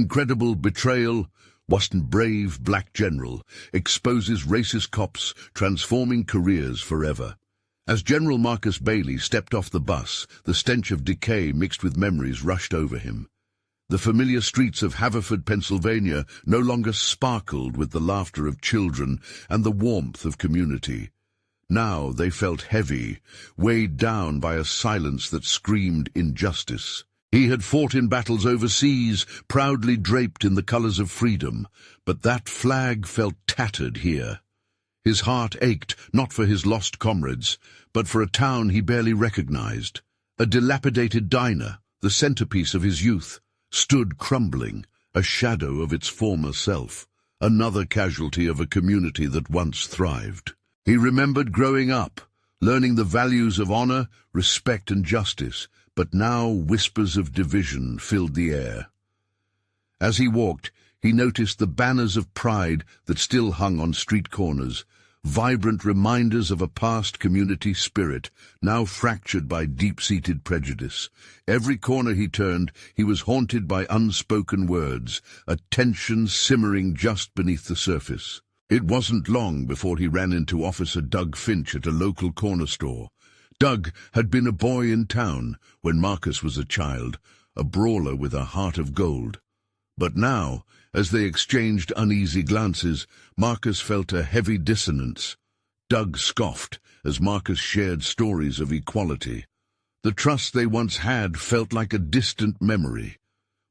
incredible Betrayal, Washington brave black general, exposes racist cops transforming careers forever. As General Marcus Bailey stepped off the bus, the stench of decay mixed with memories rushed over him. The familiar streets of Haverford, Pennsylvania, no longer sparkled with the laughter of children and the warmth of community. Now they felt heavy, weighed down by a silence that screamed injustice. He had fought in battles overseas, proudly draped in the colors of freedom, but that flag felt tattered here. His heart ached, not for his lost comrades, but for a town he barely recognized. A dilapidated diner, the centerpiece of his youth, stood crumbling, a shadow of its former self, another casualty of a community that once thrived. He remembered growing up, learning the values of honor, respect, and justice, but now whispers of division filled the air. As he walked, he noticed the banners of pride that still hung on street corners, vibrant reminders of a past community spirit, now fractured by deep-seated prejudice. Every corner he turned, he was haunted by unspoken words, a tension simmering just beneath the surface. It wasn't long before he ran into Officer Doug Finch at a local corner store. Doug had been a boy in town when Marcus was a child, a brawler with a heart of gold. But now, as they exchanged uneasy glances, Marcus felt a heavy dissonance. Doug scoffed as Marcus shared stories of equality. The trust they once had felt like a distant memory.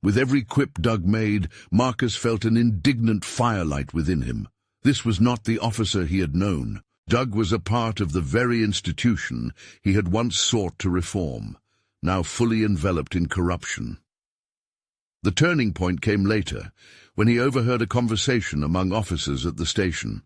With every quip Doug made, Marcus felt an indignant firelight within him. This was not the officer he had known. Doug was a part of the very institution he had once sought to reform, now fully enveloped in corruption. The turning point came later, when he overheard a conversation among officers at the station.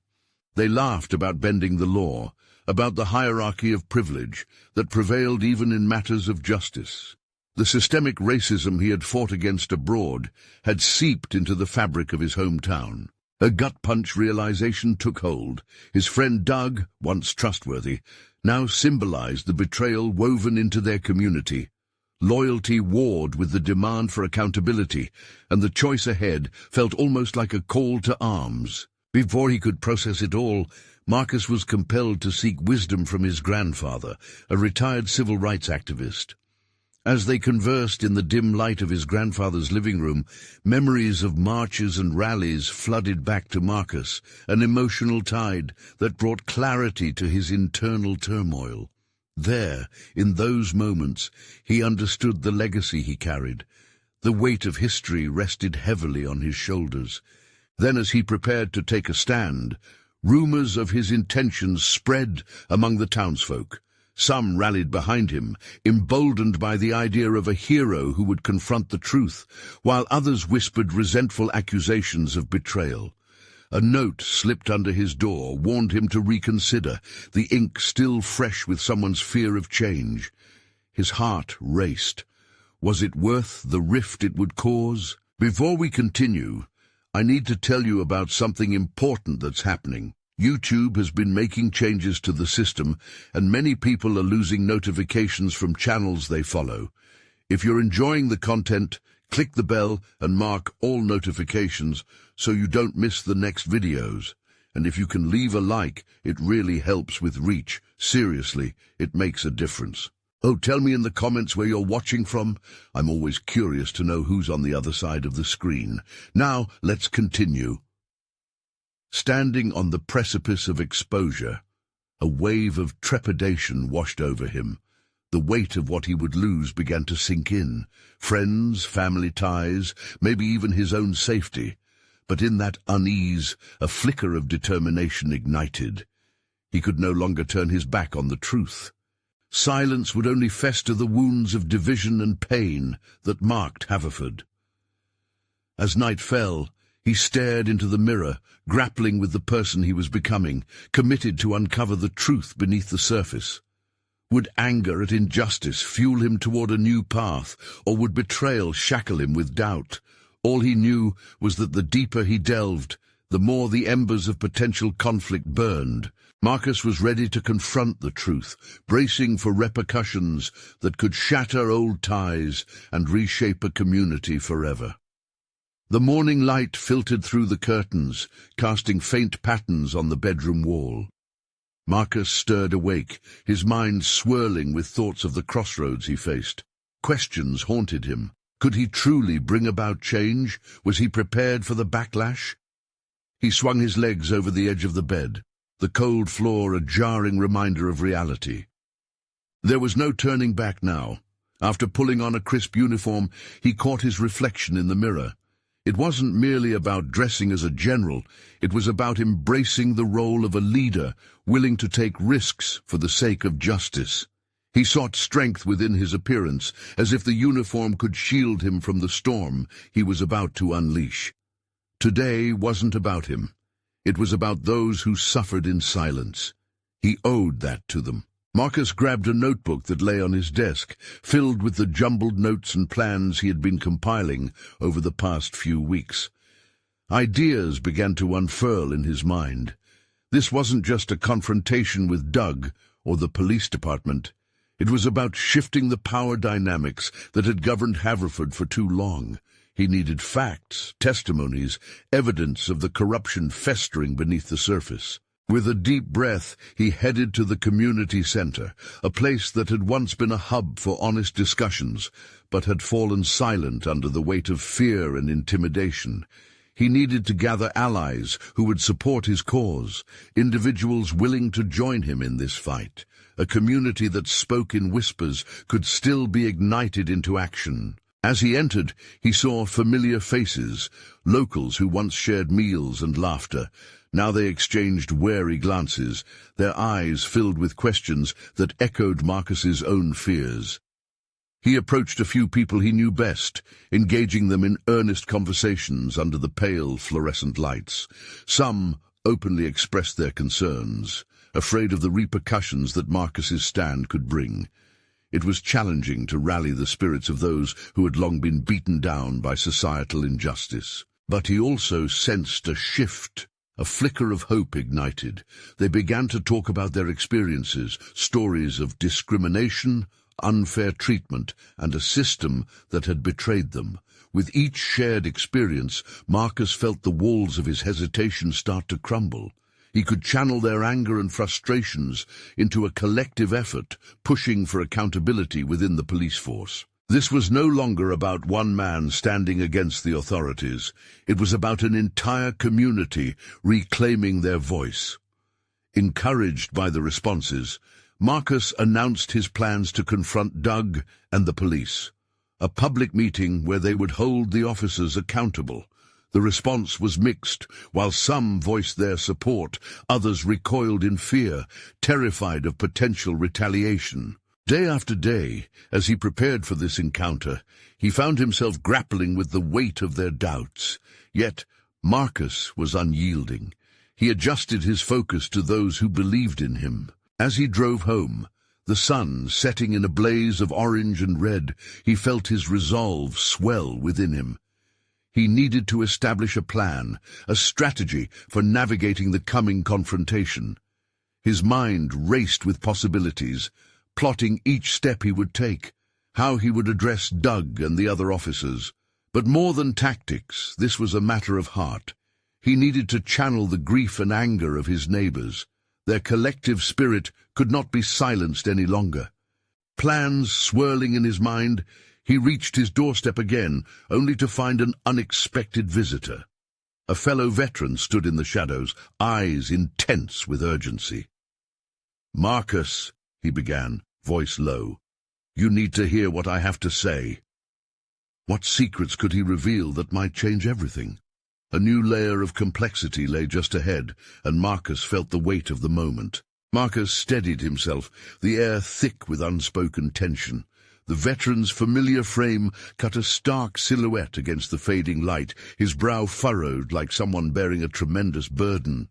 They laughed about bending the law, about the hierarchy of privilege that prevailed even in matters of justice. The systemic racism he had fought against abroad had seeped into the fabric of his hometown. A gut-punch realization took hold. His friend Doug, once trustworthy, now symbolized the betrayal woven into their community. Loyalty warred with the demand for accountability, and the choice ahead felt almost like a call to arms. Before he could process it all, Marcus was compelled to seek wisdom from his grandfather, a retired civil rights activist. As they conversed in the dim light of his grandfather's living room, memories of marches and rallies flooded back to Marcus, an emotional tide that brought clarity to his internal turmoil. There, in those moments, he understood the legacy he carried. The weight of history rested heavily on his shoulders. Then, as he prepared to take a stand, rumors of his intentions spread among the townsfolk. Some rallied behind him, emboldened by the idea of a hero who would confront the truth, while others whispered resentful accusations of betrayal. A note slipped under his door warned him to reconsider, the ink still fresh with someone's fear of change. His heart raced. Was it worth the rift it would cause? Before we continue, I need to tell you about something important that's happening. YouTube has been making changes to the system, and many people are losing notifications from channels they follow. If you're enjoying the content, click the bell and mark all notifications so you don't miss the next videos. And if you can leave a like, it really helps with reach. Seriously, it makes a difference. Oh, tell me in the comments where you're watching from. I'm always curious to know who's on the other side of the screen. Now, let's continue. Standing on the precipice of exposure, a wave of trepidation washed over him. The weight of what he would lose began to sink in. Friends, family ties, maybe even his own safety. But in that unease, a flicker of determination ignited. He could no longer turn his back on the truth. Silence would only fester the wounds of division and pain that marked Haverford. As night fell, he stared into the mirror, grappling with the person he was becoming, committed to uncover the truth beneath the surface. Would anger at injustice fuel him toward a new path, or would betrayal shackle him with doubt? All he knew was that the deeper he delved, the more the embers of potential conflict burned. Marcus was ready to confront the truth, bracing for repercussions that could shatter old ties and reshape a community forever. The morning light filtered through the curtains, casting faint patterns on the bedroom wall. Marcus stirred awake, his mind swirling with thoughts of the crossroads he faced. Questions haunted him. Could he truly bring about change? Was he prepared for the backlash? He swung his legs over the edge of the bed, the cold floor a jarring reminder of reality. There was no turning back now. After pulling on a crisp uniform, he caught his reflection in the mirror. It wasn't merely about dressing as a general, it was about embracing the role of a leader, willing to take risks for the sake of justice. He sought strength within his appearance, as if the uniform could shield him from the storm he was about to unleash. Today wasn't about him. It was about those who suffered in silence. He owed that to them. Marcus grabbed a notebook that lay on his desk, filled with the jumbled notes and plans he had been compiling over the past few weeks. Ideas began to unfurl in his mind. This wasn't just a confrontation with Doug or the police department. It was about shifting the power dynamics that had governed Haverford for too long. He needed facts, testimonies, evidence of the corruption festering beneath the surface. With a deep breath, he headed to the community center, a place that had once been a hub for honest discussions, but had fallen silent under the weight of fear and intimidation. He needed to gather allies who would support his cause, individuals willing to join him in this fight. A community that spoke in whispers could still be ignited into action. As he entered, he saw familiar faces, locals who once shared meals and laughter. Now they exchanged wary glances, their eyes filled with questions that echoed Marcus's own fears. He approached a few people he knew best, engaging them in earnest conversations under the pale fluorescent lights. Some openly expressed their concerns, afraid of the repercussions that Marcus's stand could bring. It was challenging to rally the spirits of those who had long been beaten down by societal injustice. But he also sensed a shift. A flicker of hope ignited. They began to talk about their experiences, stories of discrimination, unfair treatment, and a system that had betrayed them. With each shared experience, Marcus felt the walls of his hesitation start to crumble. He could channel their anger and frustrations into a collective effort, pushing for accountability within the police force. This was no longer about one man standing against the authorities. It was about an entire community reclaiming their voice. Encouraged by the responses, Marcus announced his plans to confront Doug and the police. A public meeting where they would hold the officers accountable. The response was mixed. While some voiced their support, others recoiled in fear, terrified of potential retaliation. Day after day, as he prepared for this encounter, he found himself grappling with the weight of their doubts. Yet Marcus was unyielding. He adjusted his focus to those who believed in him. As he drove home, the sun setting in a blaze of orange and red, he felt his resolve swell within him. He needed to establish a plan, a strategy for navigating the coming confrontation. His mind raced with possibilities, plotting each step he would take, how he would address Doug and the other officers. But more than tactics, this was a matter of heart. He needed to channel the grief and anger of his neighbors. Their collective spirit could not be silenced any longer. Plans swirling in his mind, he reached his doorstep again, only to find an unexpected visitor. A fellow veteran stood in the shadows, eyes intense with urgency. "Marcus," he began, voice low, "you need to hear what I have to say." What secrets could he reveal that might change everything? A new layer of complexity lay just ahead, and Marcus felt the weight of the moment. Marcus steadied himself, the air thick with unspoken tension. The veteran's familiar frame cut a stark silhouette against the fading light, his brow furrowed like someone bearing a tremendous burden.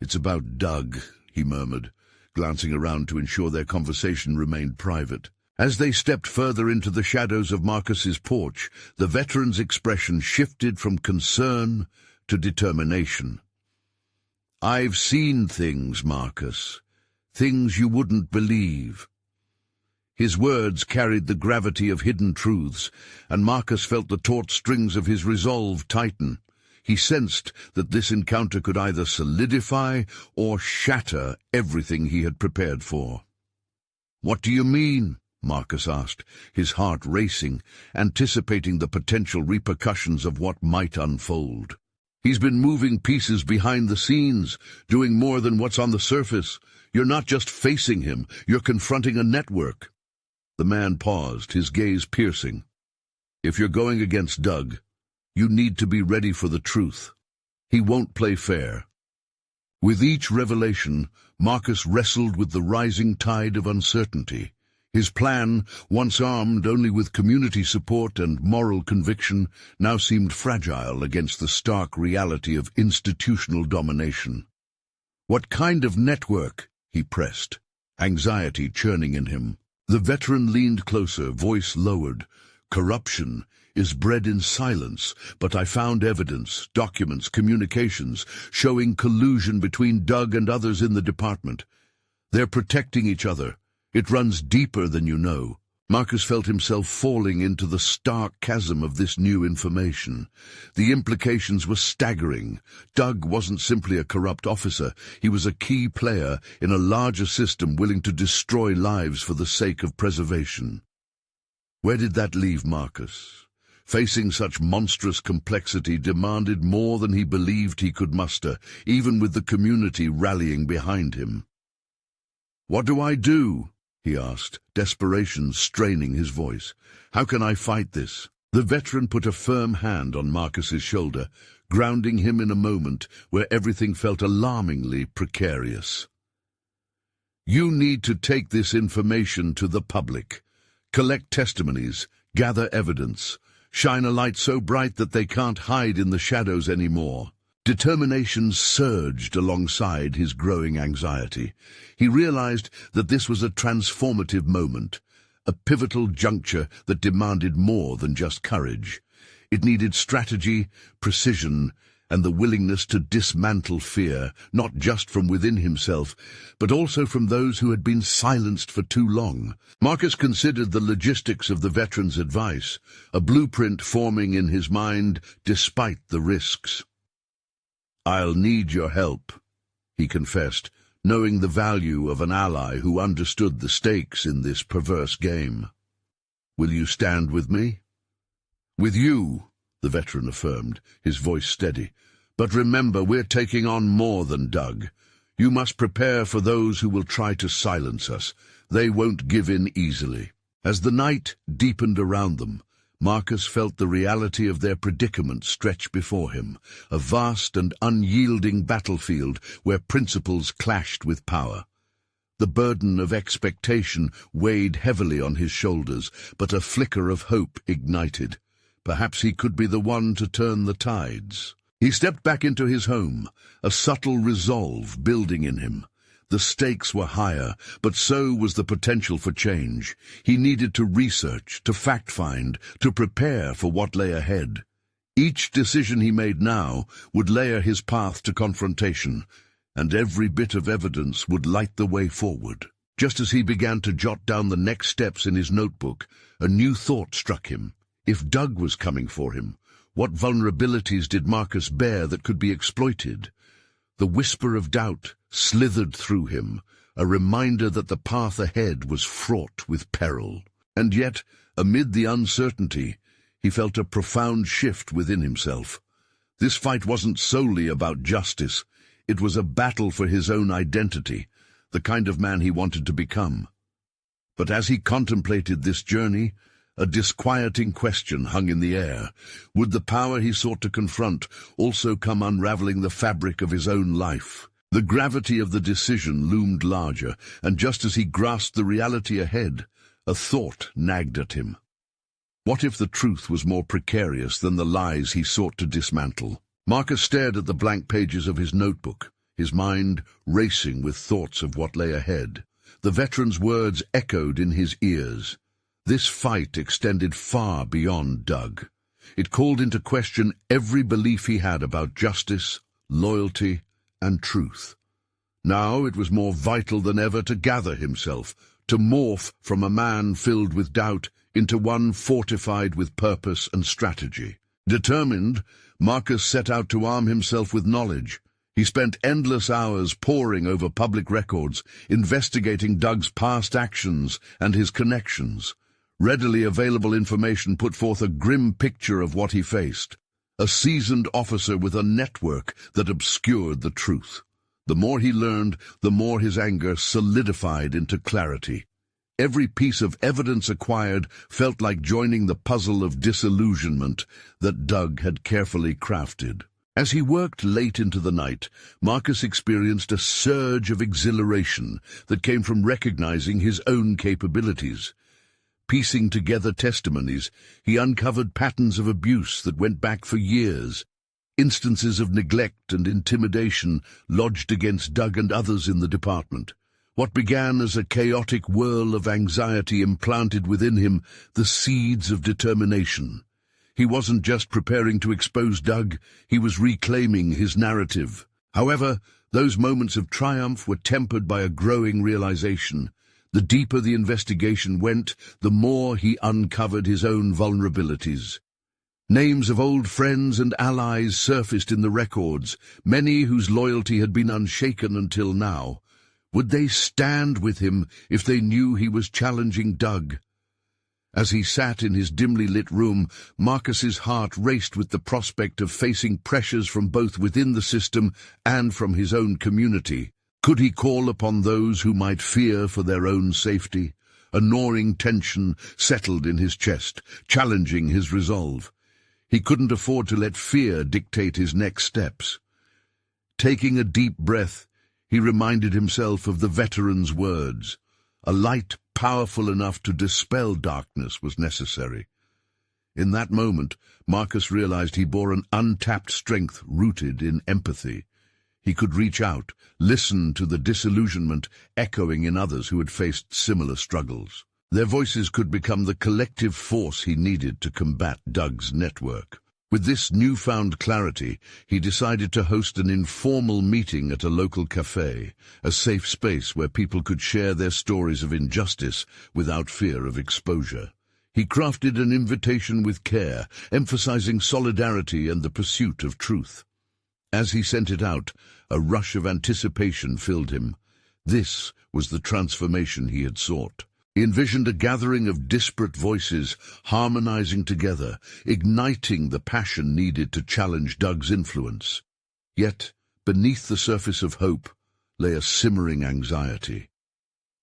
"It's about Doug," he murmured, glancing around to ensure their conversation remained private. As they stepped further into the shadows of Marcus's porch, the veteran's expression shifted from concern to determination. "I've seen things, Marcus. Things you wouldn't believe." His words carried the gravity of hidden truths, and Marcus felt the taut strings of his resolve tighten. He sensed that this encounter could either solidify or shatter everything he had prepared for. "What do you mean?" Marcus asked, his heart racing, anticipating the potential repercussions of what might unfold. "He's been moving pieces behind the scenes, doing more than what's on the surface. You're not just facing him, you're confronting a network." The man paused, his gaze piercing. "If you're going against Doug, you need to be ready for the truth. He won't play fair." With each revelation, Marcus wrestled with the rising tide of uncertainty. His plan, once armed only with community support and moral conviction, now seemed fragile against the stark reality of institutional domination. "What kind of network?" he pressed, anxiety churning in him. The veteran leaned closer, voice lowered. "Corruption is bred in silence, but I found evidence, documents, communications, showing collusion between Doug and others in the department. They're protecting each other. It runs deeper than you know." Marcus felt himself falling into the stark chasm of this new information. The implications were staggering. Doug wasn't simply a corrupt officer. He was a key player in a larger system willing to destroy lives for the sake of preservation. Where did that leave Marcus? Facing such monstrous complexity demanded more than he believed he could muster, even with the community rallying behind him. "What do I do?" he asked, desperation straining his voice. "How can I fight this?" The veteran put a firm hand on Marcus's shoulder, grounding him in a moment where everything felt alarmingly precarious. "You need to take this information to the public. Collect testimonies, gather evidence, shine a light so bright that they can't hide in the shadows anymore." Determination surged alongside his growing anxiety. He realized that this was a transformative moment, a pivotal juncture that demanded more than just courage. It needed strategy, precision, and the willingness to dismantle fear, not just from within himself, but also from those who had been silenced for too long. Marcus considered the logistics of the veteran's advice, a blueprint forming in his mind despite the risks. "I'll need your help," he confessed, knowing the value of an ally who understood the stakes in this perverse game. "Will you stand with me?" "With you," the veteran affirmed, his voice steady. "But remember, we're taking on more than Doug. You must prepare for those who will try to silence us. They won't give in easily." As the night deepened around them, Marcus felt the reality of their predicament stretch before him, a vast and unyielding battlefield where principles clashed with power. The burden of expectation weighed heavily on his shoulders, but a flicker of hope ignited. Perhaps he could be the one to turn the tides. He stepped back into his home, a subtle resolve building in him. The stakes were higher, but so was the potential for change. He needed to research, to fact-find, to prepare for what lay ahead. Each decision he made now would layer his path to confrontation, and every bit of evidence would light the way forward. Just as he began to jot down the next steps in his notebook, a new thought struck him. If Doug was coming for him, what vulnerabilities did Marcus bear that could be exploited? The whisper of doubt slithered through him, a reminder that the path ahead was fraught with peril. And yet, amid the uncertainty, he felt a profound shift within himself. This fight wasn't solely about justice. It was a battle for his own identity, the kind of man he wanted to become. But as he contemplated this journey, a disquieting question hung in the air. Would the power he sought to confront also come unraveling the fabric of his own life? The gravity of the decision loomed larger, and just as he grasped the reality ahead, a thought nagged at him. What if the truth was more precarious than the lies he sought to dismantle? Marcus stared at the blank pages of his notebook, his mind racing with thoughts of what lay ahead. The veteran's words echoed in his ears. This fight extended far beyond Doug. It called into question every belief he had about justice, loyalty, and truth. Now it was more vital than ever to gather himself, to morph from a man filled with doubt into one fortified with purpose and strategy. Determined, Marcus set out to arm himself with knowledge. He spent endless hours poring over public records, investigating Doug's past actions and his connections. Readily available information put forth a grim picture of what he faced. A seasoned officer with a network that obscured the truth. The more he learned, the more his anger solidified into clarity. Every piece of evidence acquired felt like joining the puzzle of disillusionment that Doug had carefully crafted. As he worked late into the night, Marcus experienced a surge of exhilaration that came from recognizing his own capabilities. Piecing together testimonies, he uncovered patterns of abuse that went back for years. Instances of neglect and intimidation lodged against Doug and others in the department. What began as a chaotic whirl of anxiety implanted within him the seeds of determination. He wasn't just preparing to expose Doug, he was reclaiming his narrative. However, those moments of triumph were tempered by a growing realization. The deeper the investigation went, the more he uncovered his own vulnerabilities. Names of old friends and allies surfaced in the records, many whose loyalty had been unshaken until now. Would they stand with him if they knew he was challenging Doug? As he sat in his dimly lit room, Marcus's heart raced with the prospect of facing pressures from both within the system and from his own community. Could he call upon those who might fear for their own safety? A gnawing tension settled in his chest, challenging his resolve. He couldn't afford to let fear dictate his next steps. Taking a deep breath, he reminded himself of the veteran's words. A light powerful enough to dispel darkness was necessary. In that moment, Marcus realized he bore an untapped strength rooted in empathy. He could reach out, listen to the disillusionment echoing in others who had faced similar struggles. Their voices could become the collective force he needed to combat Doug's network. With this newfound clarity, he decided to host an informal meeting at a local cafe, a safe space where people could share their stories of injustice without fear of exposure. He crafted an invitation with care, emphasizing solidarity and the pursuit of truth. As he sent it out, a rush of anticipation filled him. This was the transformation he had sought. He envisioned a gathering of disparate voices, harmonizing together, igniting the passion needed to challenge Doug's influence. Yet, beneath the surface of hope, lay a simmering anxiety.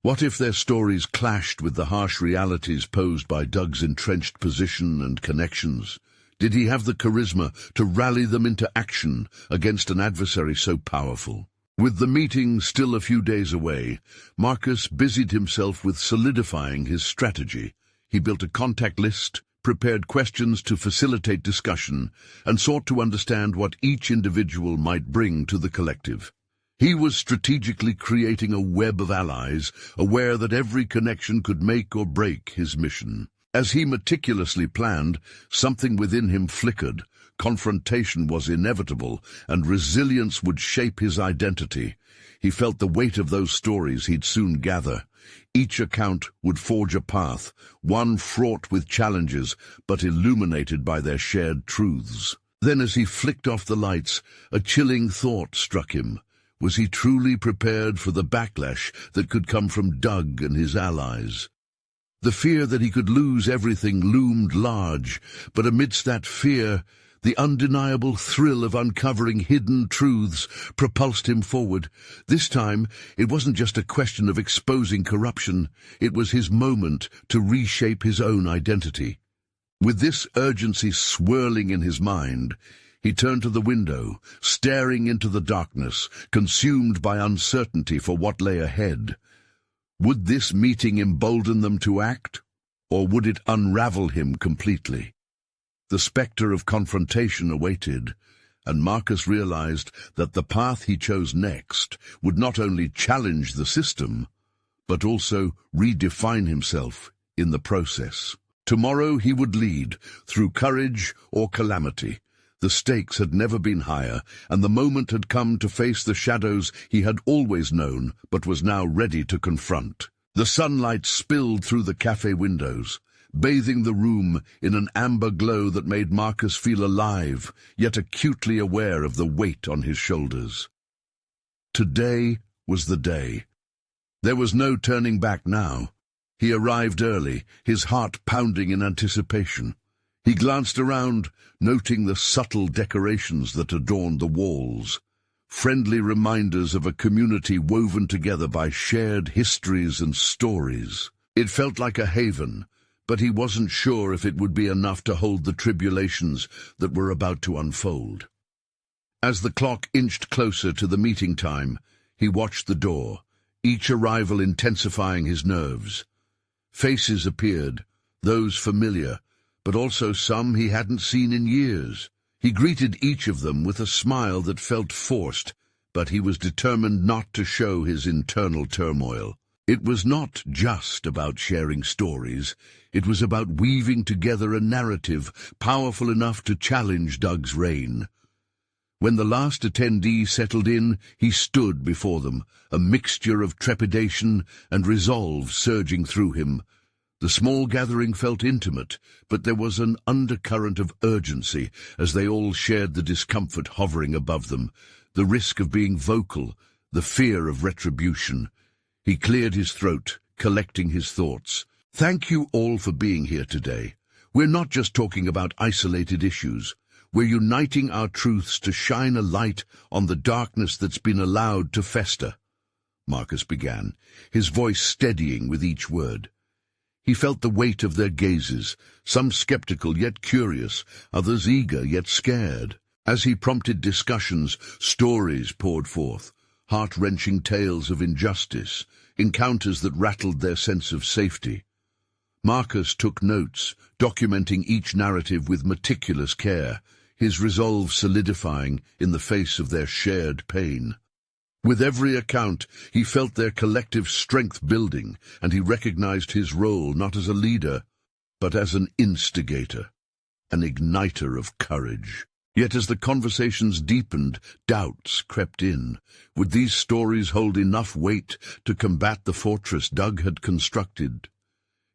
What if their stories clashed with the harsh realities posed by Doug's entrenched position and connections? Did he have the charisma to rally them into action against an adversary so powerful? With the meeting still a few days away, Marcus busied himself with solidifying his strategy. He built a contact list, prepared questions to facilitate discussion, and sought to understand what each individual might bring to the collective. He was strategically creating a web of allies, aware that every connection could make or break his mission. As he meticulously planned, something within him flickered. Confrontation was inevitable, and resilience would shape his identity. He felt the weight of those stories he'd soon gather. Each account would forge a path, one fraught with challenges, but illuminated by their shared truths. Then, as he flicked off the lights, a chilling thought struck him. Was he truly prepared for the backlash that could come from Doug and his allies? The fear that he could lose everything loomed large, but amidst that fear, the undeniable thrill of uncovering hidden truths propulsed him forward. This time, it wasn't just a question of exposing corruption, it was his moment to reshape his own identity. With this urgency swirling in his mind, he turned to the window, staring into the darkness, consumed by uncertainty for what lay ahead. Would this meeting embolden them to act, or would it unravel him completely? The specter of confrontation awaited, and Marcus realized that the path he chose next would not only challenge the system, but also redefine himself in the process. Tomorrow he would lead, through courage or calamity. The stakes had never been higher, and the moment had come to face the shadows he had always known but was now ready to confront. The sunlight spilled through the cafe windows, bathing the room in an amber glow that made Marcus feel alive, yet acutely aware of the weight on his shoulders. Today was the day. There was no turning back now. He arrived early, his heart pounding in anticipation. He glanced around, noting the subtle decorations that adorned the walls, friendly reminders of a community woven together by shared histories and stories. It felt like a haven, but he wasn't sure if it would be enough to hold the tribulations that were about to unfold. As the clock inched closer to the meeting time, he watched the door, each arrival intensifying his nerves. Faces appeared, those familiar, but also some he hadn't seen in years. He greeted each of them with a smile that felt forced, but he was determined not to show his internal turmoil. It was not just about sharing stories. It was about weaving together a narrative powerful enough to challenge Doug's reign. When the last attendee settled in, he stood before them, a mixture of trepidation and resolve surging through him. The small gathering felt intimate, but there was an undercurrent of urgency as they all shared the discomfort hovering above them, the risk of being vocal, the fear of retribution. He cleared his throat, collecting his thoughts. Thank you all for being here today. We're not just talking about isolated issues. We're uniting our truths to shine a light on the darkness that's been allowed to fester. Marcus began, his voice steadying with each word. He felt the weight of their gazes, some skeptical yet curious, others eager yet scared. As he prompted discussions, stories poured forth, heart-wrenching tales of injustice, encounters that rattled their sense of safety. Marcus took notes, documenting each narrative with meticulous care, his resolve solidifying in the face of their shared pain. With every account, he felt their collective strength building, and he recognized his role not as a leader, but as an instigator, an igniter of courage. Yet as the conversations deepened, doubts crept in. Would these stories hold enough weight to combat the fortress Doug had constructed?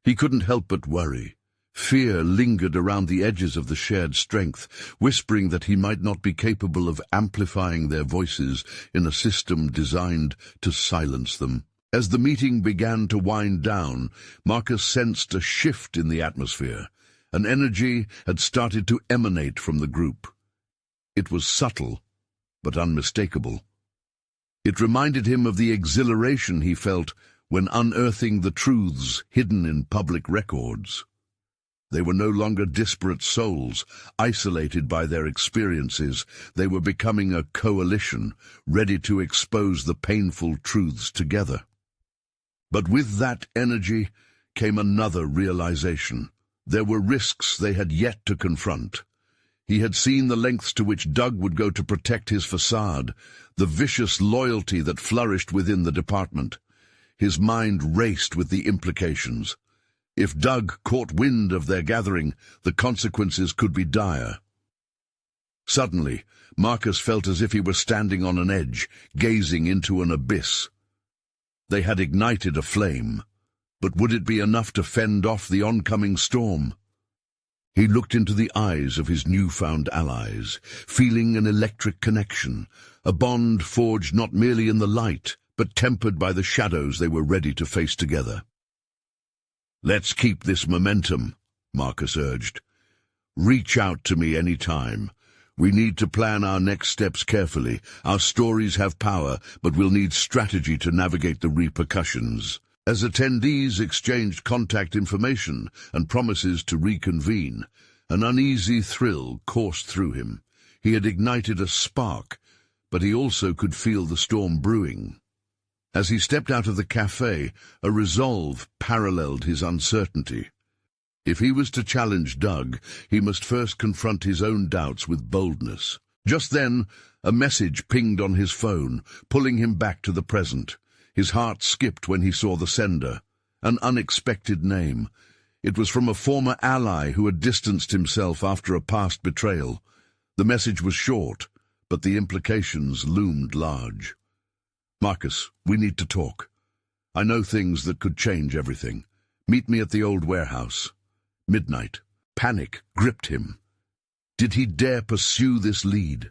He couldn't help but worry. Fear lingered around the edges of the shared strength, whispering that he might not be capable of amplifying their voices in a system designed to silence them. As the meeting began to wind down, Marcus sensed a shift in the atmosphere. An energy had started to emanate from the group. It was subtle, but unmistakable. It reminded him of the exhilaration he felt when unearthing the truths hidden in public records. They were no longer disparate souls, isolated by their experiences. They were becoming a coalition, ready to expose the painful truths together. But with that energy came another realization. There were risks they had yet to confront. He had seen the lengths to which Doug would go to protect his facade, the vicious loyalty that flourished within the department. His mind raced with the implications. If Doug caught wind of their gathering, the consequences could be dire. Suddenly, Marcus felt as if he were standing on an edge, gazing into an abyss. They had ignited a flame, but would it be enough to fend off the oncoming storm? He looked into the eyes of his newfound allies, feeling an electric connection, a bond forged not merely in the light, but tempered by the shadows they were ready to face together. "Let's keep this momentum," Marcus urged. "Reach out to me any time. We need to plan our next steps carefully. Our stories have power, but we'll need strategy to navigate the repercussions." As attendees exchanged contact information and promises to reconvene, an uneasy thrill coursed through him. He had ignited a spark, but he also could feel the storm brewing. As he stepped out of the cafe, a resolve paralleled his uncertainty. If he was to challenge Doug, he must first confront his own doubts with boldness. Just then, a message pinged on his phone, pulling him back to the present. His heart skipped when he saw the sender. An unexpected name. It was from a former ally who had distanced himself after a past betrayal. The message was short, but the implications loomed large. "Marcus, we need to talk." I know things that could change everything. Meet me at the old warehouse. Midnight. Panic gripped him. Did he dare pursue this lead?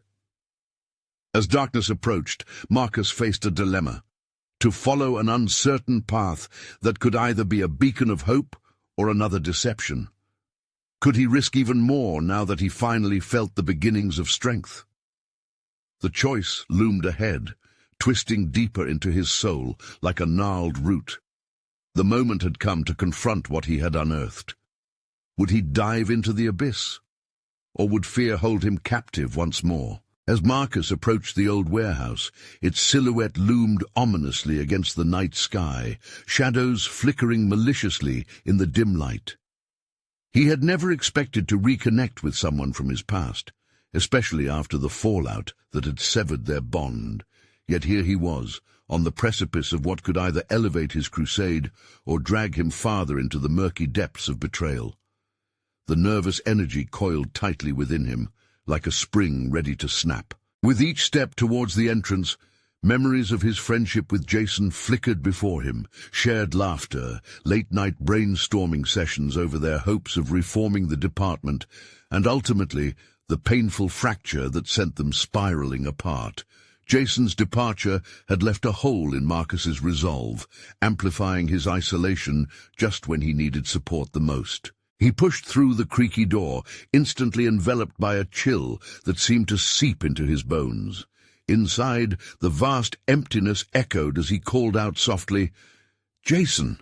As darkness approached, Marcus faced a dilemma: to follow an uncertain path that could either be a beacon of hope or another deception. Could he risk even more now that he finally felt the beginnings of strength? The choice loomed ahead, twisting deeper into his soul like a gnarled root. The moment had come to confront what he had unearthed. Would he dive into the abyss? Or would fear hold him captive once more? As Marcus approached the old warehouse, its silhouette loomed ominously against the night sky, shadows flickering maliciously in the dim light. He had never expected to reconnect with someone from his past, especially after the fallout that had severed their bond. Yet here he was, on the precipice of what could either elevate his crusade or drag him farther into the murky depths of betrayal. The nervous energy coiled tightly within him, like a spring ready to snap. With each step towards the entrance, memories of his friendship with Jason flickered before him, shared laughter, late-night brainstorming sessions over their hopes of reforming the department, and ultimately the painful fracture that sent them spiraling apart. Jason's departure had left a hole in Marcus's resolve, amplifying his isolation just when he needed support the most. He pushed through the creaky door, instantly enveloped by a chill that seemed to seep into his bones. Inside, the vast emptiness echoed as he called out softly, "Jason!"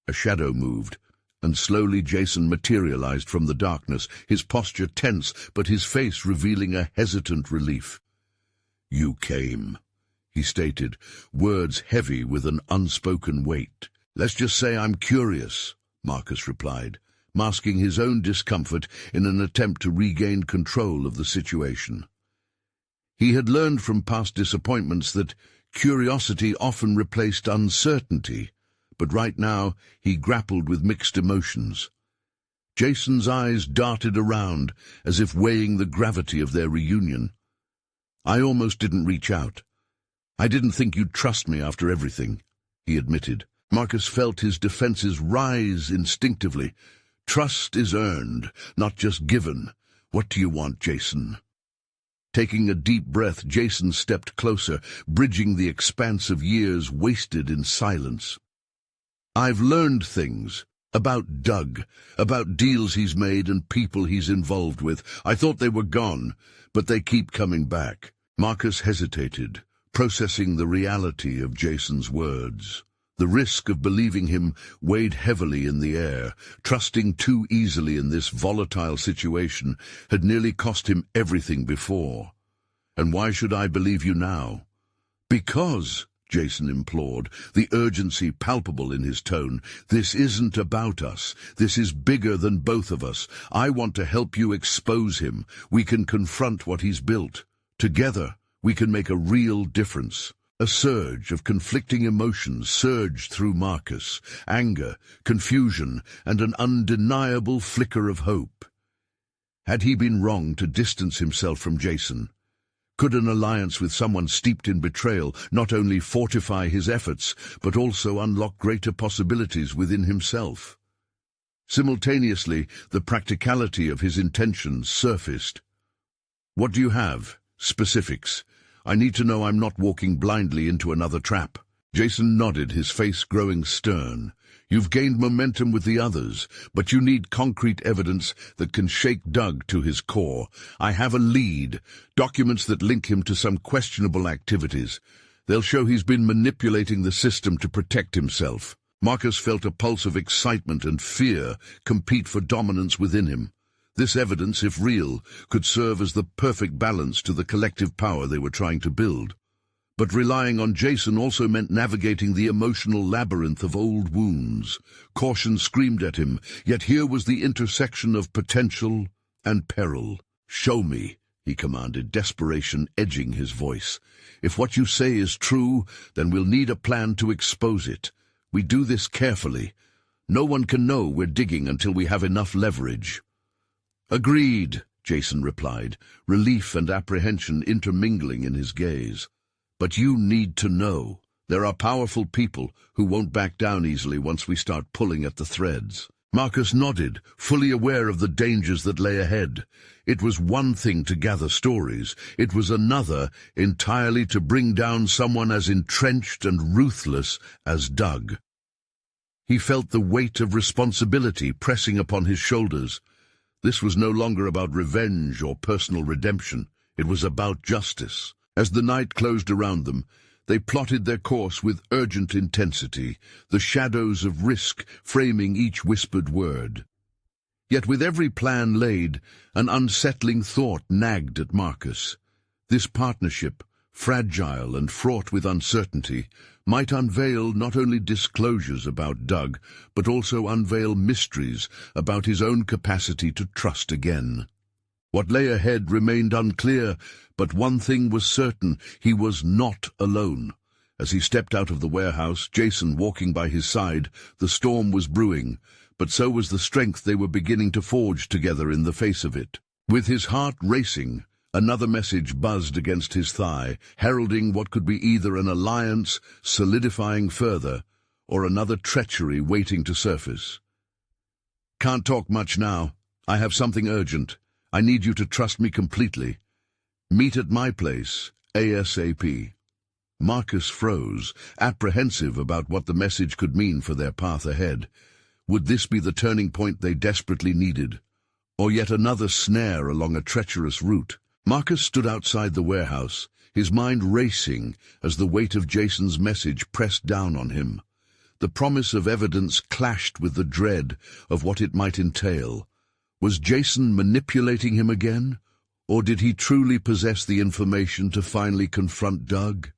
A shadow moved, and slowly Jason materialized from the darkness, his posture tense, but his face revealing a hesitant relief. "You came," he stated, words heavy with an unspoken weight. "Let's just say I'm curious," Marcus replied, masking his own discomfort in an attempt to regain control of the situation. He had learned from past disappointments that curiosity often replaced uncertainty, but right now he grappled with mixed emotions. Jason's eyes darted around, as if weighing the gravity of their reunion. "I almost didn't reach out. I didn't think you'd trust me after everything," he admitted. Marcus felt his defenses rise instinctively. Trust is earned, not just given. What do you want, Jason? Taking a deep breath, Jason stepped closer, bridging the expanse of years wasted in silence. "I've learned things. About Doug, about deals he's made and people he's involved with. I thought they were gone, but they keep coming back." Marcus hesitated, processing the reality of Jason's words. The risk of believing him weighed heavily in the air. Trusting too easily in this volatile situation had nearly cost him everything before. "And why should I believe you now?" "Because," Jason implored, the urgency palpable in his tone, "this isn't about us. This is bigger than both of us. I want to help you expose him. We can confront what he's built. Together, we can make a real difference." A surge of conflicting emotions surged through Marcus: anger, confusion, and an undeniable flicker of hope. Had he been wrong to distance himself from Jason? Could an alliance with someone steeped in betrayal not only fortify his efforts, but also unlock greater possibilities within himself? Simultaneously, the practicality of his intentions surfaced. "What do you have? Specifics. I need to know I'm not walking blindly into another trap." Jason nodded, his face growing stern. "You've gained momentum with the others, but you need concrete evidence that can shake Doug to his core. I have a lead, documents that link him to some questionable activities. They'll show he's been manipulating the system to protect himself." Marcus felt a pulse of excitement and fear compete for dominance within him. This evidence, if real, could serve as the perfect balance to the collective power they were trying to build. But relying on Jason also meant navigating the emotional labyrinth of old wounds. Caution screamed at him, yet here was the intersection of potential and peril. "Show me," he commanded, desperation edging his voice. "If what you say is true, then we'll need a plan to expose it. We do this carefully. No one can know we're digging until we have enough leverage." "Agreed," Jason replied, relief and apprehension intermingling in his gaze. "But you need to know," There are powerful people who won't back down easily once we start pulling at the threads. Marcus nodded, fully aware of the dangers that lay ahead. It was one thing to gather stories. It was another entirely to bring down someone as entrenched and ruthless as Doug. He felt the weight of responsibility pressing upon his shoulders. This was no longer about revenge or personal redemption. It was about justice. As the night closed around them, they plotted their course with urgent intensity, the shadows of risk framing each whispered word. Yet with every plan laid, an unsettling thought nagged at Marcus. This partnership, fragile and fraught with uncertainty, might unveil not only disclosures about Doug, but also unveil mysteries about his own capacity to trust again. What lay ahead remained unclear, but one thing was certain: he was not alone. As he stepped out of the warehouse, Jason walking by his side, the storm was brewing, but so was the strength they were beginning to forge together in the face of it. With his heart racing, another message buzzed against his thigh, heralding what could be either an alliance solidifying further, or another treachery waiting to surface. "Can't talk much now. I have something urgent. I need you to trust me completely. Meet at my place, ASAP." Marcus froze, apprehensive about what the message could mean for their path ahead. Would this be the turning point they desperately needed, or yet another snare along a treacherous route? Marcus stood outside the warehouse, his mind racing as the weight of Jason's message pressed down on him. The promise of evidence clashed with the dread of what it might entail. Was Jason manipulating him again, or did he truly possess the information to finally confront Doug?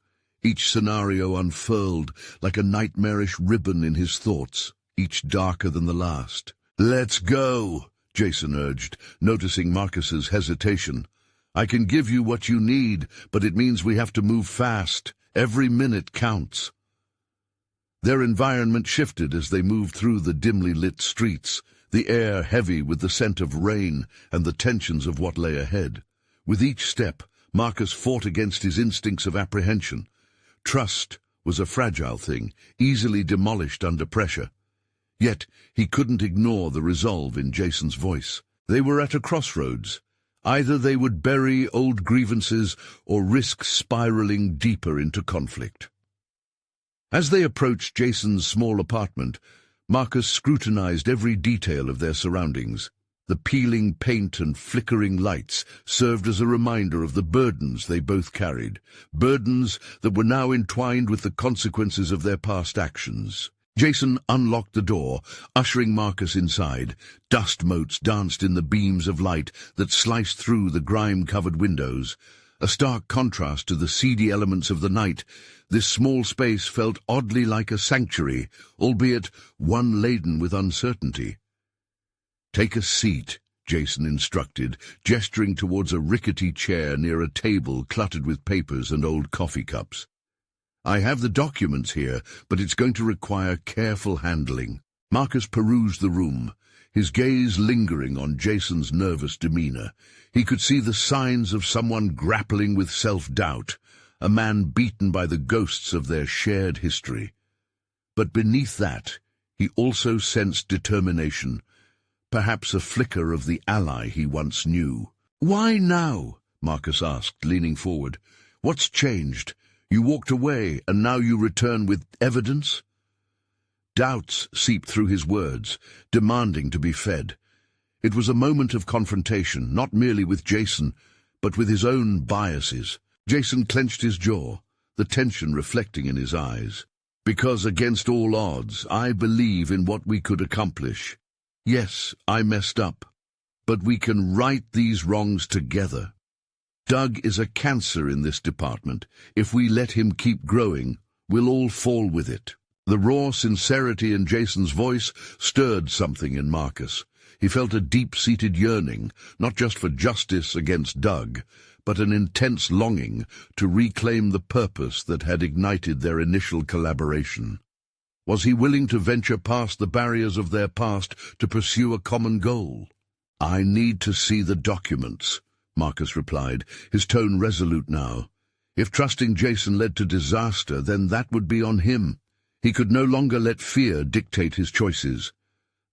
Each scenario unfurled like a nightmarish ribbon in his thoughts, each darker than the last. "Let's go," Jason urged, noticing Marcus's hesitation. "I can give you what you need, but it means we have to move fast. Every minute counts." Their environment shifted as they moved through the dimly lit streets, the air heavy with the scent of rain and the tensions of what lay ahead. With each step, Marcus fought against his instincts of apprehension. Trust was a fragile thing, easily demolished under pressure. Yet he couldn't ignore the resolve in Jason's voice. They were at a crossroads. Either they would bury old grievances or risk spiraling deeper into conflict. As they approached Jason's small apartment, Marcus scrutinized every detail of their surroundings. The peeling paint and flickering lights served as a reminder of the burdens they both carried, burdens that were now entwined with the consequences of their past actions. Jason unlocked the door, ushering Marcus inside. Dust motes danced in the beams of light that sliced through the grime-covered windows. A stark contrast to the seedy elements of the night, this small space felt oddly like a sanctuary, albeit one laden with uncertainty. "Take a seat," Jason instructed, gesturing towards a rickety chair near a table cluttered with papers and old coffee cups. "I have the documents here, but it's going to require careful handling." Marcus perused the room, his gaze lingering on Jason's nervous demeanor. He could see the signs of someone grappling with self-doubt, a man beaten by the ghosts of their shared history. But beneath that, he also sensed determination, perhaps a flicker of the ally he once knew. "Why now?" Marcus asked, leaning forward. "What's changed? You walked away, and now you return with evidence?" Doubts seeped through his words, demanding to be fed. It was a moment of confrontation, not merely with Jason, but with his own biases. Jason clenched his jaw, the tension reflecting in his eyes. "Because against all odds, I believe in what we could accomplish. Yes, I messed up, but we can right these wrongs together. Doug is a cancer in this department. If we let him keep growing, we'll all fall with it." The raw sincerity in Jason's voice stirred something in Marcus. He felt a deep-seated yearning, not just for justice against Doug, but an intense longing to reclaim the purpose that had ignited their initial collaboration. Was he willing to venture past the barriers of their past to pursue a common goal? "I need to see the documents," Marcus replied, his tone resolute now. If trusting Jason led to disaster, then that would be on him. He could no longer let fear dictate his choices.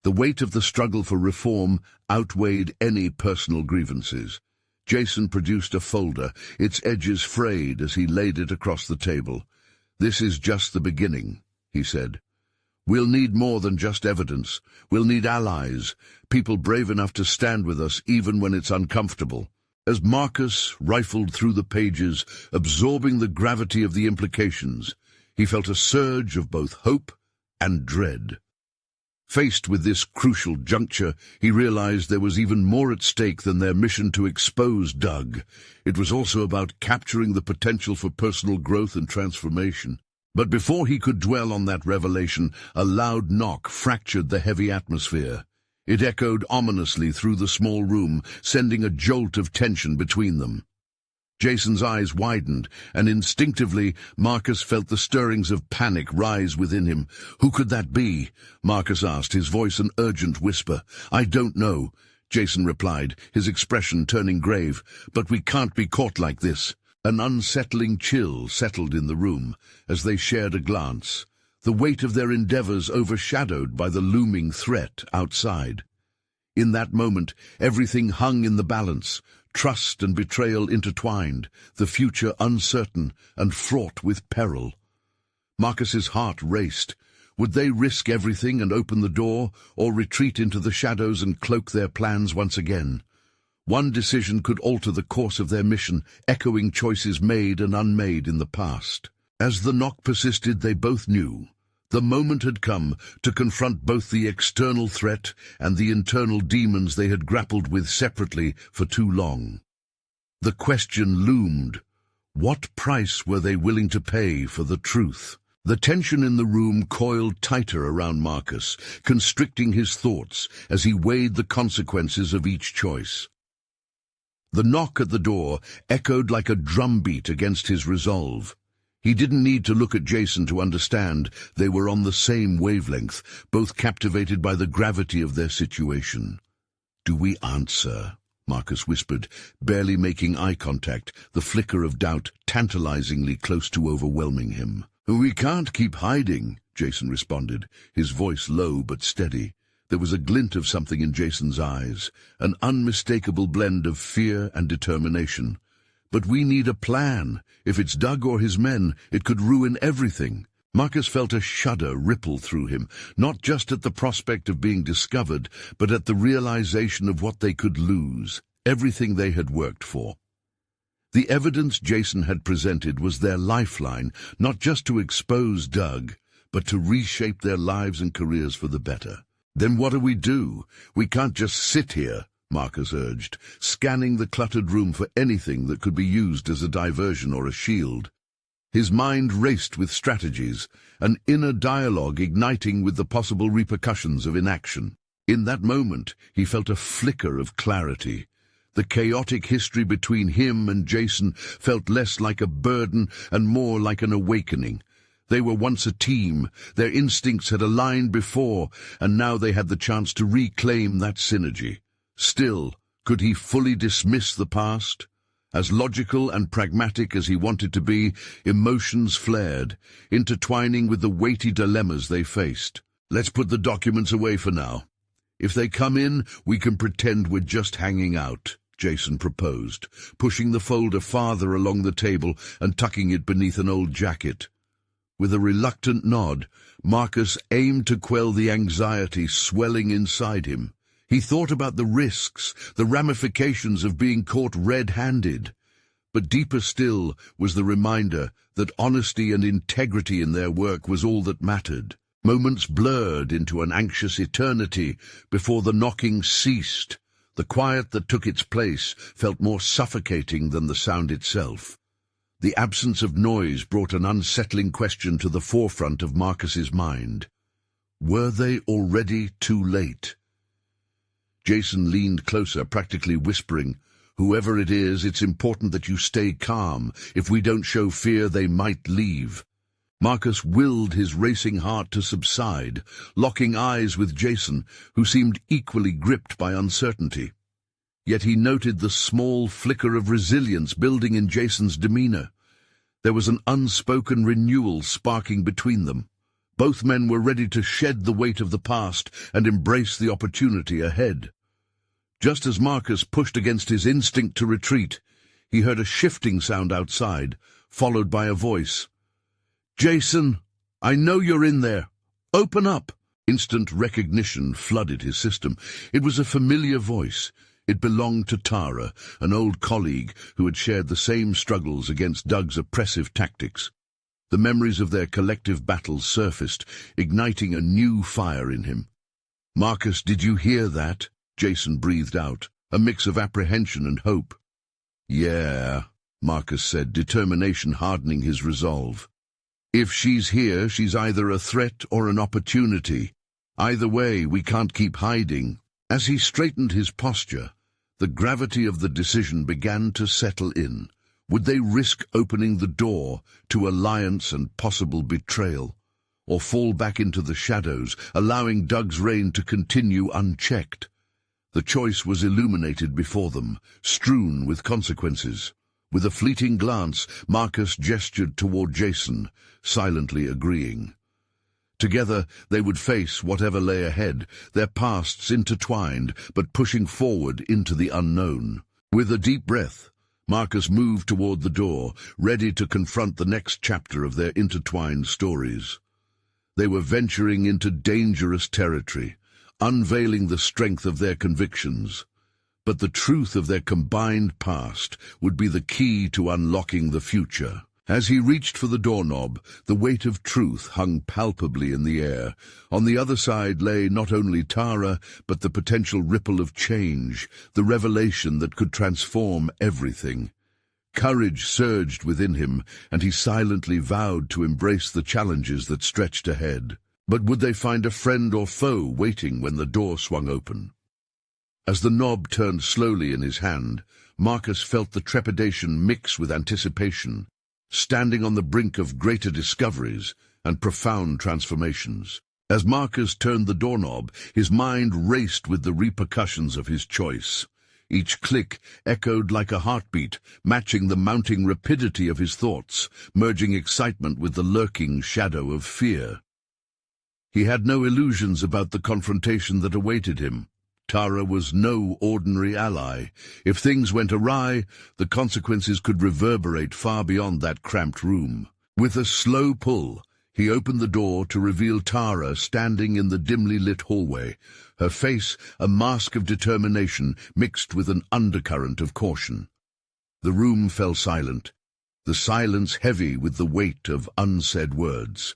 The weight of the struggle for reform outweighed any personal grievances. Jason produced a folder, its edges frayed as he laid it across the table. "This is just the beginning," he said. "We'll need more than just evidence. We'll need allies, people brave enough to stand with us even when it's uncomfortable." As Marcus rifled through the pages, absorbing the gravity of the implications, he felt a surge of both hope and dread. Faced with this crucial juncture, he realized there was even more at stake than their mission to expose Doug. It was also about capturing the potential for personal growth and transformation. But before he could dwell on that revelation, a loud knock fractured the heavy atmosphere. It echoed ominously through the small room, sending a jolt of tension between them. Jason's eyes widened, and instinctively Marcus felt the stirrings of panic rise within him. "Who could that be?" Marcus asked, his voice an urgent whisper. "I don't know," Jason replied, his expression turning grave. "But we can't be caught like this." An unsettling chill settled in the room as they shared a glance, the weight of their endeavors overshadowed by the looming threat outside. In that moment, everything hung in the balance. Trust and betrayal intertwined, the future uncertain and fraught with peril. Marcus's heart raced. Would they risk everything and open the door, or retreat into the shadows and cloak their plans once again? One decision could alter the course of their mission, echoing choices made and unmade in the past. As the knock persisted, they both knew the moment had come to confront both the external threat and the internal demons they had grappled with separately for too long. The question loomed: what price were they willing to pay for the truth? The tension in the room coiled tighter around Marcus, constricting his thoughts as he weighed the consequences of each choice. The knock at the door echoed like a drumbeat against his resolve. He didn't need to look at Jason to understand they were on the same wavelength, both captivated by the gravity of their situation. "Do we answer?" Marcus whispered, barely making eye contact, the flicker of doubt tantalizingly close to overwhelming him. "We can't keep hiding," Jason responded, his voice low but steady. There was a glint of something in Jason's eyes, an unmistakable blend of fear and determination. "But we need a plan. If it's Doug or his men, it could ruin everything." Marcus felt a shudder ripple through him, not just at the prospect of being discovered, but at the realization of what they could lose, everything they had worked for. The evidence Jason had presented was their lifeline, not just to expose Doug, but to reshape their lives and careers for the better. "Then what do we do? We can't just sit here," Marcus urged, scanning the cluttered room for anything that could be used as a diversion or a shield. His mind raced with strategies, an inner dialogue igniting with the possible repercussions of inaction. In that moment, he felt a flicker of clarity. The chaotic history between him and Jason felt less like a burden and more like an awakening. They were once a team, their instincts had aligned before, and now they had the chance to reclaim that synergy. Still, could he fully dismiss the past? As logical and pragmatic as he wanted to be, emotions flared, intertwining with the weighty dilemmas they faced. "Let's put the documents away for now. If they come in, we can pretend we're just hanging out," Jason proposed, pushing the folder farther along the table and tucking it beneath an old jacket. With a reluctant nod, Marcus aimed to quell the anxiety swelling inside him. He thought about the risks, the ramifications of being caught red-handed. But deeper still was the reminder that honesty and integrity in their work was all that mattered. Moments blurred into an anxious eternity before the knocking ceased. The quiet that took its place felt more suffocating than the sound itself. The absence of noise brought an unsettling question to the forefront of Marcus's mind. Were they already too late? Jason leaned closer, practically whispering, "Whoever it is, it's important that you stay calm. If we don't show fear, they might leave." Marcus willed his racing heart to subside, locking eyes with Jason, who seemed equally gripped by uncertainty. Yet he noted the small flicker of resilience building in Jason's demeanor. There was an unspoken renewal sparking between them. Both men were ready to shed the weight of the past and embrace the opportunity ahead. Just as Marcus pushed against his instinct to retreat, he heard a shifting sound outside, followed by a voice. "Jason, I know you're in there. Open up!" Instant recognition flooded his system. It was a familiar voice. It belonged to Tara, an old colleague who had shared the same struggles against Doug's oppressive tactics. The memories of their collective battles surfaced, igniting a new fire in him. "Marcus, did you hear that?" Jason breathed out, a mix of apprehension and hope. "Yeah," Marcus said, determination hardening his resolve. "If she's here, she's either a threat or an opportunity. Either way, we can't keep hiding." As he straightened his posture, the gravity of the decision began to settle in. Would they risk opening the door to alliance and possible betrayal, or fall back into the shadows, allowing Doug's reign to continue unchecked? The choice was illuminated before them, strewn with consequences. With a fleeting glance, Marcus gestured toward Jason, silently agreeing. Together, they would face whatever lay ahead, their pasts intertwined, but pushing forward into the unknown. With a deep breath, Marcus moved toward the door, ready to confront the next chapter of their intertwined stories. They were venturing into dangerous territory, unveiling the strength of their convictions. But the truth of their combined past would be the key to unlocking the future. As he reached for the doorknob, the weight of truth hung palpably in the air. On the other side lay not only Tara, but the potential ripple of change, the revelation that could transform everything. Courage surged within him, and he silently vowed to embrace the challenges that stretched ahead. But would they find a friend or foe waiting when the door swung open? As the knob turned slowly in his hand, Marcus felt the trepidation mix with anticipation, standing on the brink of greater discoveries and profound transformations. As Marcus turned the doorknob, his mind raced with the repercussions of his choice. Each click echoed like a heartbeat, matching the mounting rapidity of his thoughts, merging excitement with the lurking shadow of fear. He had no illusions about the confrontation that awaited him. Tara was no ordinary ally. If things went awry, the consequences could reverberate far beyond that cramped room. With a slow pull, he opened the door to reveal Tara standing in the dimly lit hallway, her face a mask of determination mixed with an undercurrent of caution. The room fell silent, the silence heavy with the weight of unsaid words.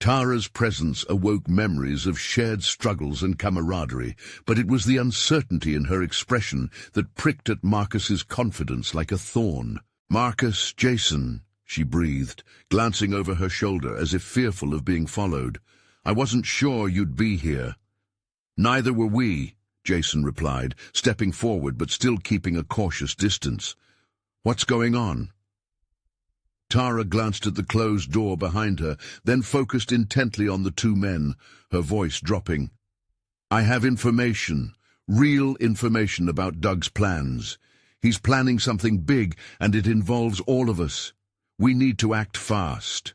Tara's presence awoke memories of shared struggles and camaraderie, but it was the uncertainty in her expression that pricked at Marcus's confidence like a thorn. "Marcus, Jason," she breathed, glancing over her shoulder as if fearful of being followed. "I wasn't sure you'd be here." "Neither were we," Jason replied, stepping forward but still keeping a cautious distance. "What's going on?" Tara glanced at the closed door behind her, then focused intently on the two men, her voice dropping. "I have information, real information about Doug's plans. He's planning something big, and it involves all of us. We need to act fast."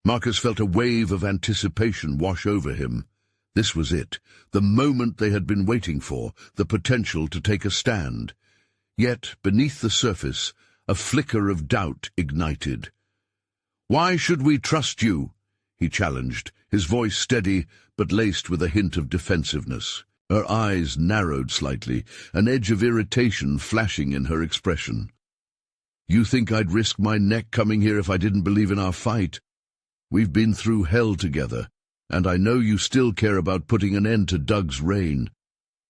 Marcus felt a wave of anticipation wash over him. This was it, the moment they had been waiting for, the potential to take a stand. Yet, beneath the surface, a flicker of doubt ignited. "Why should we trust you?" he challenged, his voice steady but laced with a hint of defensiveness. Her eyes narrowed slightly, an edge of irritation flashing in her expression. "You think I'd risk my neck coming here if I didn't believe in our fight? We've been through hell together, and I know you still care about putting an end to Doug's reign.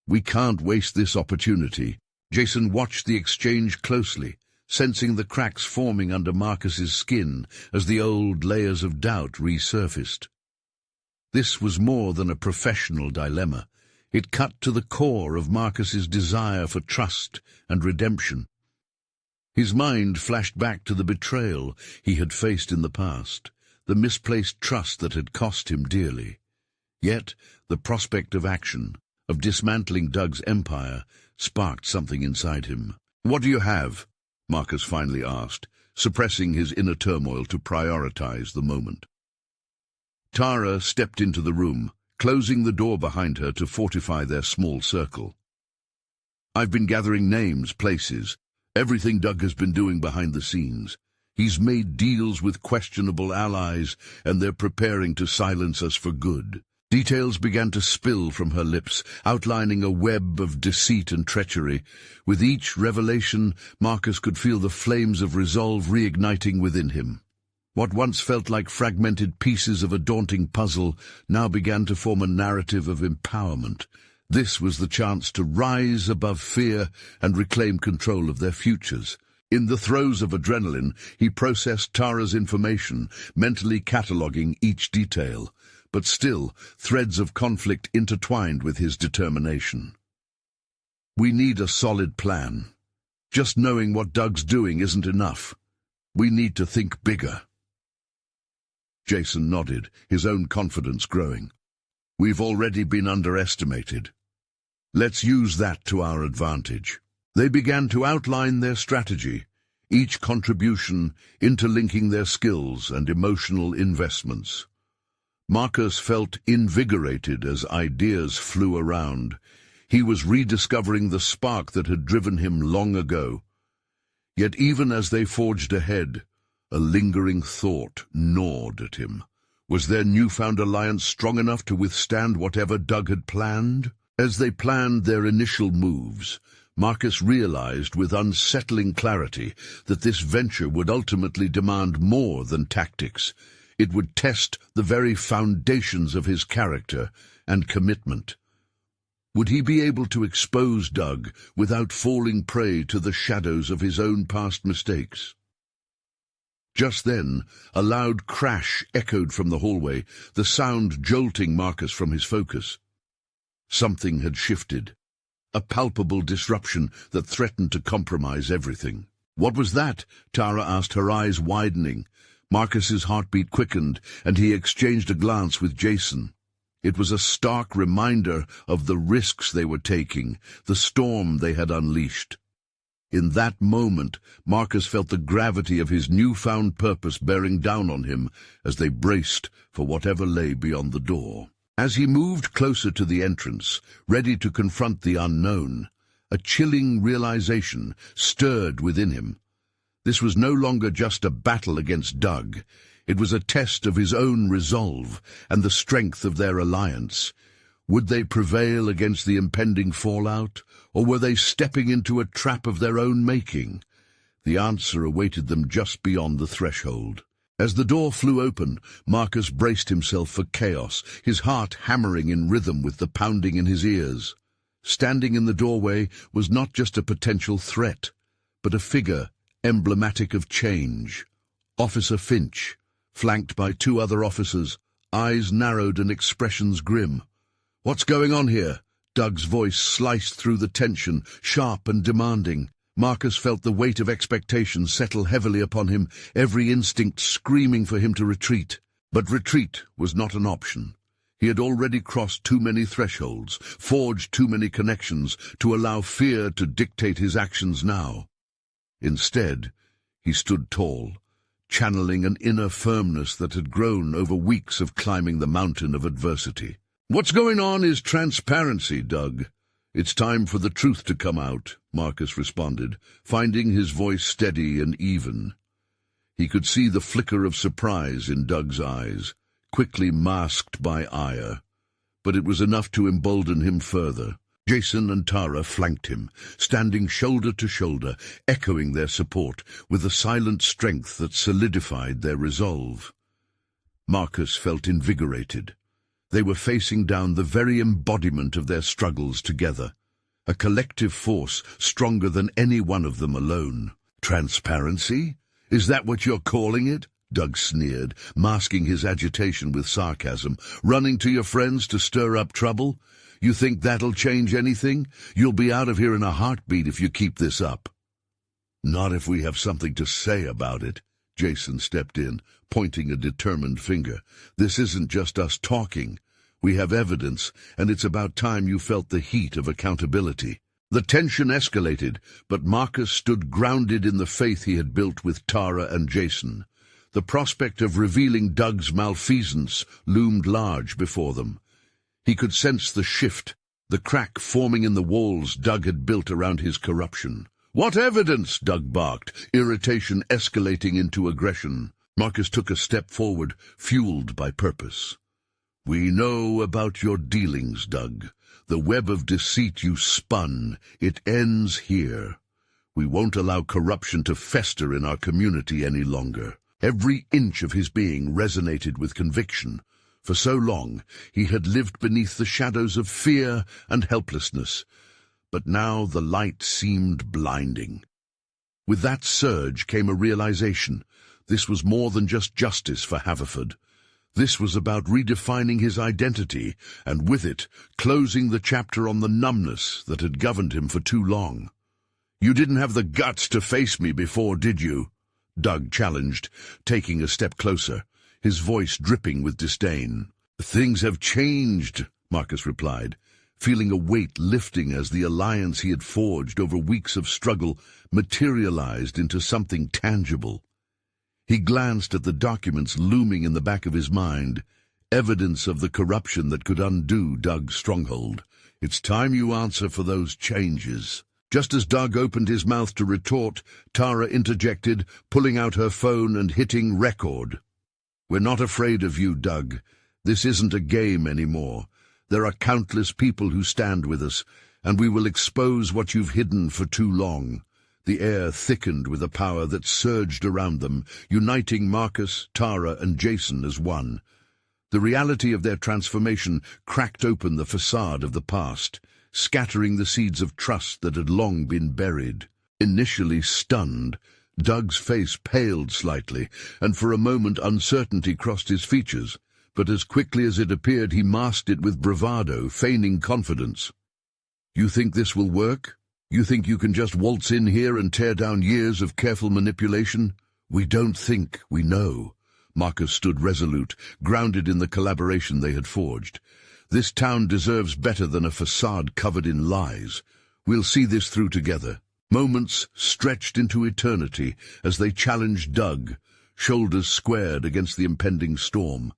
We can't waste this opportunity." Jason watched the exchange closely, sensing the cracks forming under Marcus's skin as the old layers of doubt resurfaced. This was more than a professional dilemma. It cut to the core of Marcus's desire for trust and redemption. His mind flashed back to the betrayal he had faced in the past, the misplaced trust that had cost him dearly. Yet the prospect of action, of dismantling Doug's empire, sparked something inside him. "What do you have?" Marcus finally asked, suppressing his inner turmoil to prioritize the moment. Tara stepped into the room, closing the door behind her to fortify their small circle. I've been gathering names, places, everything Doug has been doing behind the scenes. He's made deals with questionable allies, and they're preparing to silence us for good. Details began to spill from her lips, outlining a web of deceit and treachery. With each revelation, Marcus could feel the flames of resolve reigniting within him. What once felt like fragmented pieces of a daunting puzzle now began to form a narrative of empowerment. This was the chance to rise above fear and reclaim control of their futures. In the throes of adrenaline, he processed Tara's information, mentally cataloguing each detail. But still, threads of conflict intertwined with his determination. We need a solid plan. Just knowing what Doug's doing isn't enough. We need to think bigger. Jason nodded, his own confidence growing. We've already been underestimated. Let's use that to our advantage. They began to outline their strategy, each contribution interlinking their skills and emotional investments. Marcus felt invigorated as ideas flew around. He was rediscovering the spark that had driven him long ago. Yet even as they forged ahead, a lingering thought gnawed at him. Was their newfound alliance strong enough to withstand whatever Doug had planned? As they planned their initial moves, Marcus realized with unsettling clarity that this venture would ultimately demand more than tactics. It would test the very foundations of his character and commitment. Would he be able to expose Doug without falling prey to the shadows of his own past mistakes? Just then, a loud crash echoed from the hallway, the sound jolting Marcus from his focus. Something had shifted, a palpable disruption that threatened to compromise everything. What was that? Tara asked, her eyes widening. Marcus's heartbeat quickened, and he exchanged a glance with Jason. It was a stark reminder of the risks they were taking, the storm they had unleashed. In that moment, Marcus felt the gravity of his newfound purpose bearing down on him as they braced for whatever lay beyond the door. As he moved closer to the entrance, ready to confront the unknown, a chilling realization stirred within him. This was no longer just a battle against Doug. It was a test of his own resolve and the strength of their alliance. Would they prevail against the impending fallout, or were they stepping into a trap of their own making? The answer awaited them just beyond the threshold. As the door flew open, Marcus braced himself for chaos, his heart hammering in rhythm with the pounding in his ears. Standing in the doorway was not just a potential threat, but a figure emblematic of change. Officer Finch, flanked by two other officers, eyes narrowed and expressions grim. "What's going on here?" Doug's voice sliced through the tension, sharp and demanding. Marcus felt the weight of expectation settle heavily upon him, every instinct screaming for him to retreat. But retreat was not an option. He had already crossed too many thresholds, forged too many connections, to allow fear to dictate his actions now. Instead, he stood tall, channeling an inner firmness that had grown over weeks of climbing the mountain of adversity. "What's going on is transparency, Doug. It's time for the truth to come out," Marcus responded, finding his voice steady and even. He could see the flicker of surprise in Doug's eyes, quickly masked by ire. But it was enough to embolden him further. Jason and Tara flanked him, standing shoulder to shoulder, echoing their support with a silent strength that solidified their resolve. Marcus felt invigorated. They were facing down the very embodiment of their struggles together, a collective force stronger than any one of them alone. "Transparency? Is that what you're calling it?" Doug sneered, masking his agitation with sarcasm. "Running to your friends to stir up trouble? You think that'll change anything? You'll be out of here in a heartbeat if you keep this up." "Not if we have something to say about it," Jason stepped in, pointing a determined finger. "This isn't just us talking. We have evidence, and it's about time you felt the heat of accountability." The tension escalated, but Marcus stood grounded in the faith he had built with Tara and Jason. The prospect of revealing Doug's malfeasance loomed large before them. He could sense the shift, the crack forming in the walls Doug had built around his corruption. "What evidence?" Doug barked, irritation escalating into aggression. Marcus took a step forward, fueled by purpose. "We know about your dealings, Doug. The web of deceit you spun, it ends here. We won't allow corruption to fester in our community any longer." Every inch of his being resonated with conviction. For so long, he had lived beneath the shadows of fear and helplessness, but now the light seemed blinding. With that surge came a realization. This was more than just justice for Haverford. This was about redefining his identity, and with it, closing the chapter on the numbness that had governed him for too long. "You didn't have the guts to face me before, did you?" Doug challenged, taking a step closer, his voice dripping with disdain. "Things have changed," Marcus replied, feeling a weight lifting as the alliance he had forged over weeks of struggle materialized into something tangible. He glanced at the documents looming in the back of his mind, evidence of the corruption that could undo Doug's stronghold. "It's time you answer for those changes." Just as Doug opened his mouth to retort, Tara interjected, pulling out her phone and hitting record. "We're not afraid of you, Doug. This isn't a game anymore. There are countless people who stand with us, and we will expose what you've hidden for too long." The air thickened with a power that surged around them, uniting Marcus, Tara, and Jason as one. The reality of their transformation cracked open the facade of the past, scattering the seeds of trust that had long been buried. Initially stunned, Doug's face paled slightly, and for a moment uncertainty crossed his features, but as quickly as it appeared he masked it with bravado, feigning confidence. "You think this will work? You think you can just waltz in here and tear down years of careful manipulation? We don't think, we know." Marcus stood resolute, grounded in the collaboration they had forged. "This town deserves better than a facade covered in lies. We'll see this through together." Moments stretched into eternity as they challenged Doug, shoulders squared against the impending storm.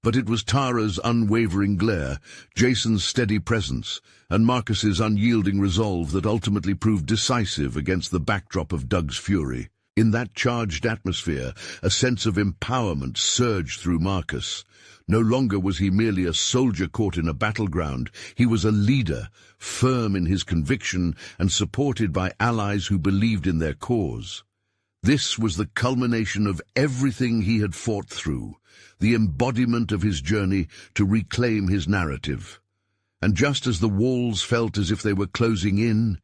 But it was Tara's unwavering glare, Jason's steady presence, and Marcus's unyielding resolve that ultimately proved decisive against the backdrop of Doug's fury. In that charged atmosphere, a sense of empowerment surged through Marcus. No longer was he merely a soldier caught in a battleground. He was a leader, firm in his conviction and supported by allies who believed in their cause. This was the culmination of everything he had fought through, the embodiment of his journey to reclaim his narrative. And just as the walls felt as if they were closing in,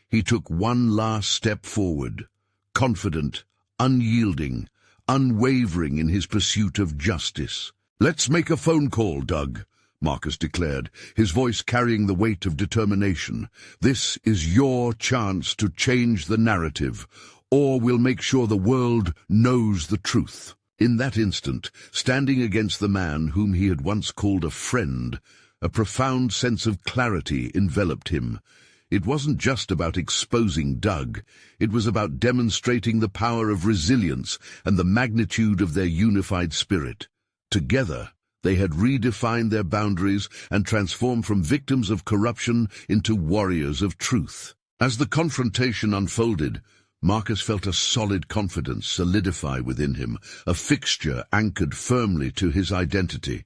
he took one last step forward, confident, unyielding, unwavering in his pursuit of justice. "Let's make a phone call, Doug," Marcus declared, his voice carrying the weight of determination. "This is your chance to change the narrative, or we'll make sure the world knows the truth." In that instant, standing against the man whom he had once called a friend, a profound sense of clarity enveloped him. It wasn't just about exposing Doug. It was about demonstrating the power of resilience and the magnitude of their unified spirit. Together, they had redefined their boundaries and transformed from victims of corruption into warriors of truth. As the confrontation unfolded, Marcus felt a solid confidence solidify within him, a fixture anchored firmly to his identity.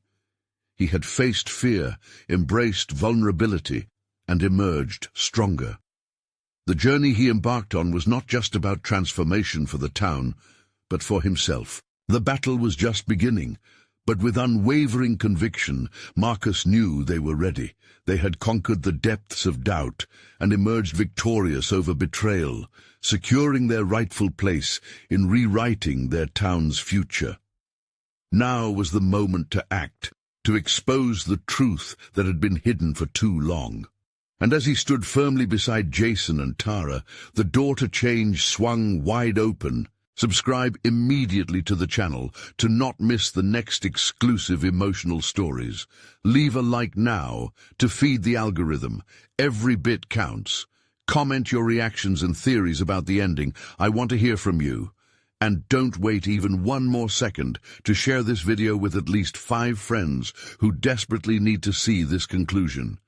He had faced fear, embraced vulnerability, and emerged stronger. The journey he embarked on was not just about transformation for the town, but for himself. The battle was just beginning, but with unwavering conviction, Marcus knew they were ready. They had conquered the depths of doubt and emerged victorious over betrayal, securing their rightful place in rewriting their town's future. Now was the moment to act, to expose the truth that had been hidden for too long. And as he stood firmly beside Jason and Tara, the door to change swung wide open. Subscribe immediately to the channel to not miss the next exclusive emotional stories. Leave a like now to feed the algorithm. Every bit counts. Comment your reactions and theories about the ending. I want to hear from you. And don't wait even one more second to share this video with at least 5 friends who desperately need to see this conclusion.